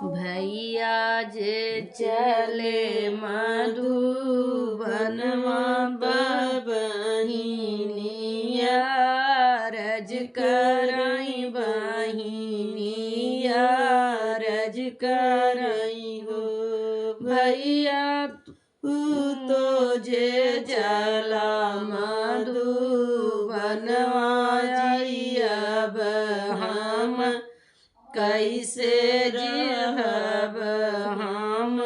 भैया जे चले मधुबनवा बहिनिया रज करई बहिनिया रज करई हो भैया तो जे चला मधुबनवा अब हम कैसे रहब हम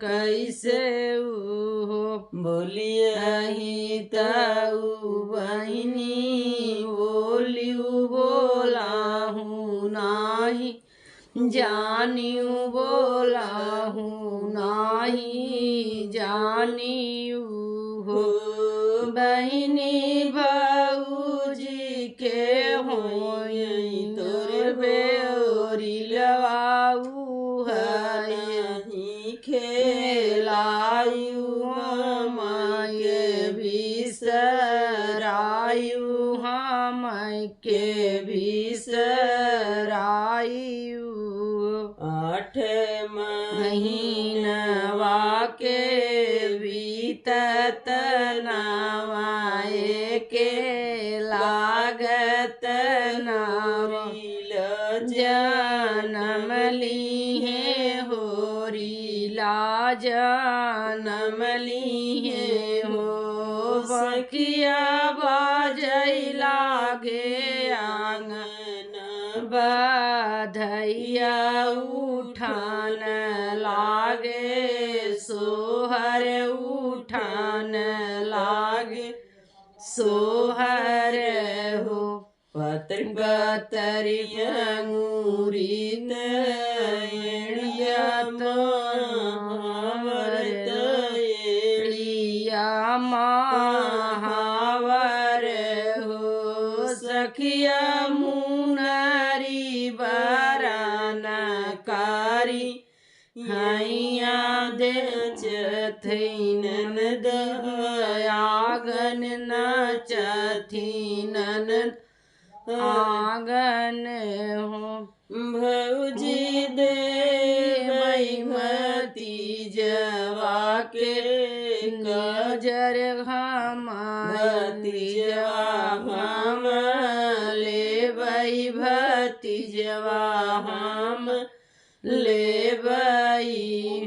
कैसे हो बोलियहि तऊ बहिनी बोलियु बोलाहू नाही जानियु बोलाहू नाही जानियु हो बहिनी भाऊजी के होई तोर बेओरी लवाऊ हई खेलायु माये बिसरायु हम के बिसरायु 8 महीनवा के बीतत नवाए के लागत नारिल जनम लीहे होरीला जनम लीहे हो सखिया बाजै लागे आंगन बधैया उठान लागे सोहर उठान लागे सोहर हो पत्र गतरी अंगूरित एड़िया तो वर्त एड़िया महावर हो सखिया मुनरी बरनकारी हैया दे चथिनन आगन नचथिनन आगन हो भौजी दे मती जवा के गजर घमती हम ले भतीजवा हम ले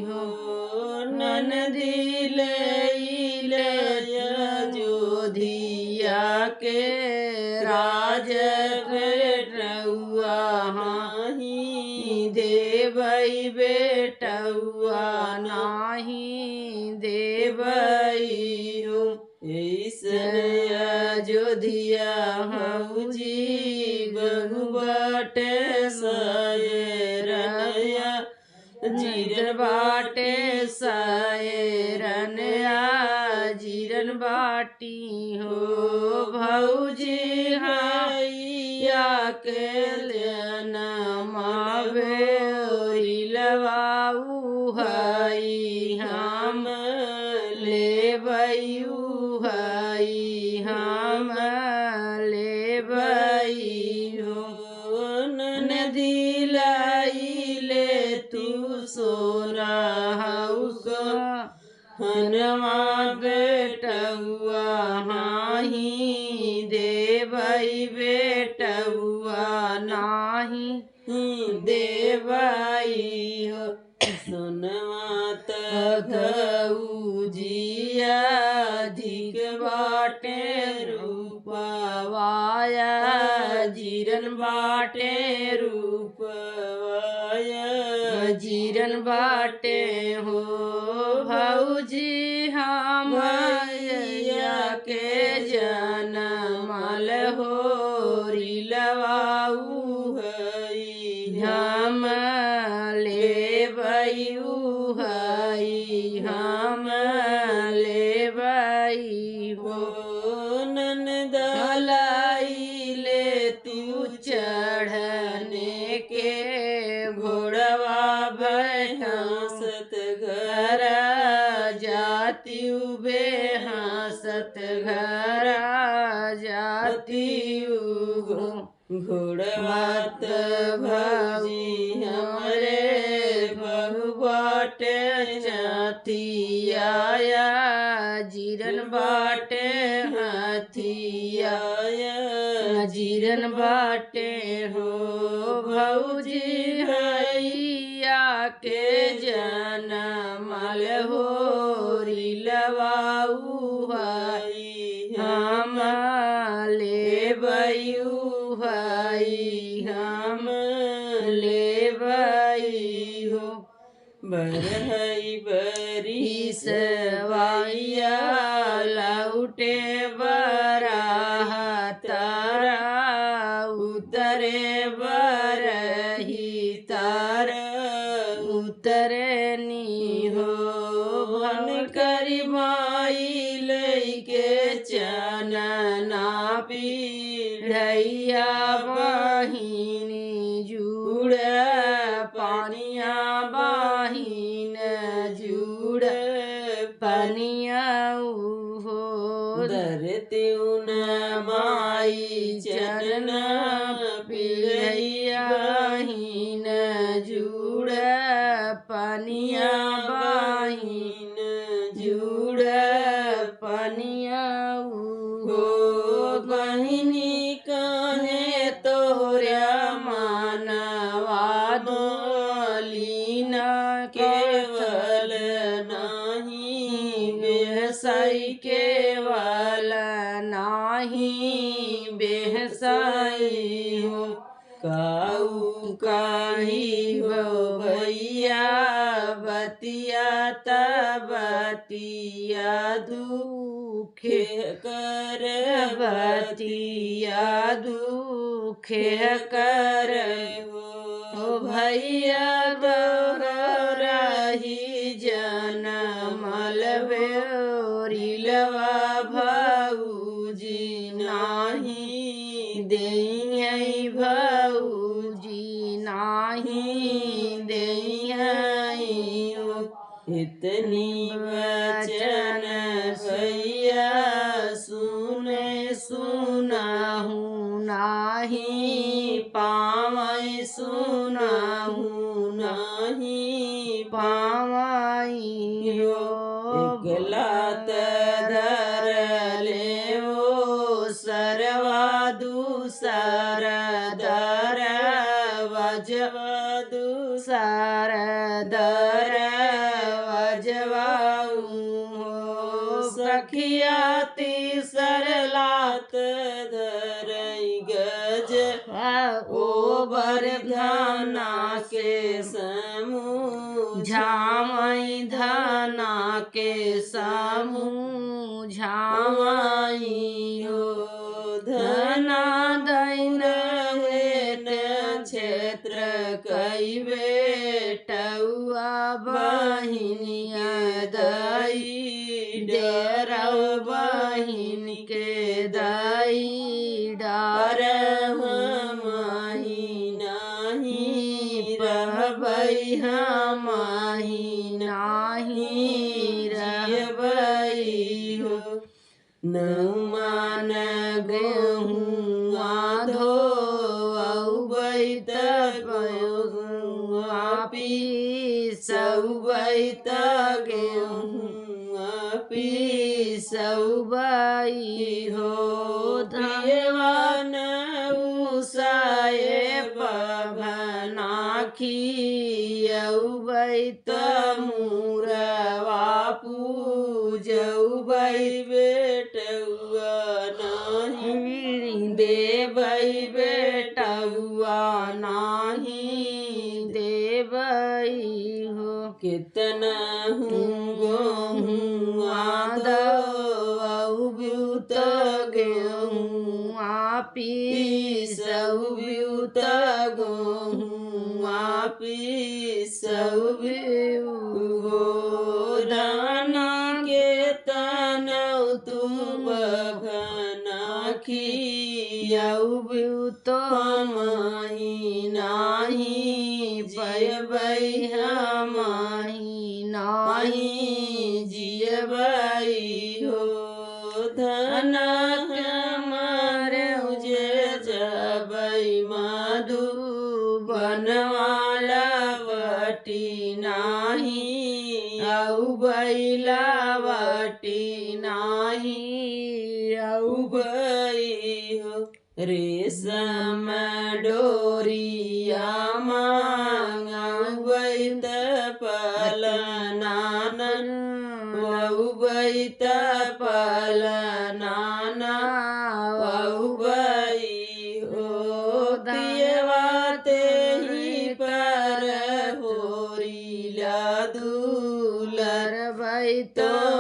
हो ननदी ले जोधिया के राज बेटुआ हाही देवई बेटुआ नाही देवई हो ऐसन अयोध्या हौजी बहुबटे सयरया जीरन बाटे सयरन जीरन बाटी हो भौजी हैया के लेन मावे लवाऊ हई हम लेबयू हई हम लेबई हो नदी ले तू सोना हौका हनवा बेटुआ हाही देवई बेटुआ नाही देवई हो सुनवा तऊ जिया अधिक बाटे रूपवाया जीरन बाटे रूपवाया जीरन बाटे हो भौजी हम के जनमल हो रिलवाऊ हई हम लेबयू हई हम लेबई हो ननदलाई ले तू चढ़ने के घोड़वा भैंसत घर जाती बेहसत घर जाती घोड़वा भौजी हमरे भोजन बाटे हो भौजी हैया के जनमल हो रिलवाऊ भाई हम लेबयू भाई हम लेबई हो बरहई बरिस वाइया लौटे बराह तारा उतरे बरही तारा उतरे नी हो भन करी माई लैके चनना पीढ़ैया बहिनी जुड़ पानिया बहिन जुड़ पनिया हो धरती उन माई चरण पीढ़ैया बहिन जुड़ पनिया बहिन जुड़ पनिया हो बहिनी कहे तोहरा मानवा दोलीना केवल नाही बेहसाई केवल नाही बेहसाई हो काऊ काही भैया बतिया तबतिया दुखे कर बतिया दुखे कर हो भैया दोहराही जनमल बेरिलवा भौजी नाही देई भौजी नाही देई हो इतनी वचन भैया सुने सुनाहू नाही पावई सुनाहू नाही पावई हो एकलात धर ले ओ सरवा दूसर दर वजवा दूसर दर वजवाऊ हो सखिया तीसर लात धरई गज ओ बरधाना के समूह झामई धाना के समूह झामई हो धना दैन हेन क्षेत्र कई बेटुआ बहिनिया दई डेरौ बहिन के दई डार हमही नाही रहबई हमही नाही रहबई हो नौमान गेहूँ आधो बैत पीसऊ बैत गेहूँ पीसऊ बई हो देवान उसाए पवना खियऊ बैत मुरवा पूजऊ बई बेटुआ नाही देवई बेटुआ नाही देवई हो कितना हूँ गोहूँ आदऊ ब्यूत गेहूँ पीसऊ ब्यूत गेहूँ पीसऊ ब्यू हो दाना के तनऊ तू बभना खियऊ ब्यूत हमही नाही पयबई हमही नाही जियबई हो धना कमरे उजे जबई मधु बनवाला वटी नाही औ बैला वटी नाही औ बई हो रेशम डोरिया मांगवैत पलनानन वहुबैत पलनाना वहुबई हो पियवाते ही पर होरिला दूलर तो